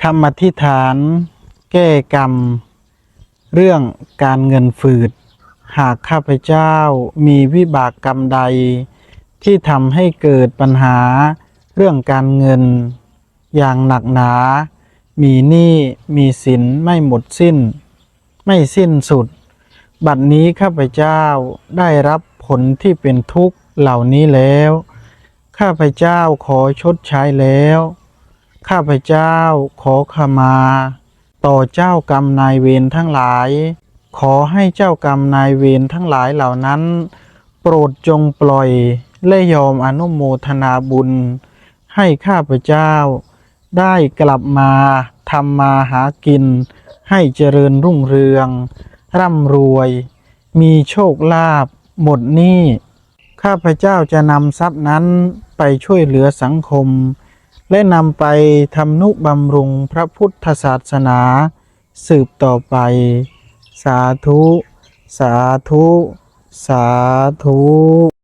คำอธิษฐานแก้กรรมเรื่องการเงินฝืดหากข้าพเจ้ามีวิบากกรรมใดที่ทำให้เกิดปัญหาเรื่องการเงินอย่างหนักหนามีหนี้มีสินไม่หมดสิ้นไม่สิ้นสุดบัดนี้ข้าพเจ้าได้รับผลที่เป็นทุกข์เหล่านี้แล้วข้าพเจ้าขอชดใช้แล้วข้าพเจ้าขอขมาต่อเจ้ากรรมนายเวรทั้งหลายขอให้เจ้ากรรมนายเวรทั้งหลายเหล่านั้นโปรดจงปล่อยและยอมอนุโมทนาบุญให้ข้าพเจ้าได้กลับมาทำมาหากินให้เจริญรุ่งเรืองร่ำรวยมีโชคลาภหมดหนี้ข้าพเจ้าจะนำทรัพย์นั้นไปช่วยเหลือสังคมและนำไปทำนุบำรุงพระพุทธศาสนาสืบต่อไปสาธุสาธุสาธุ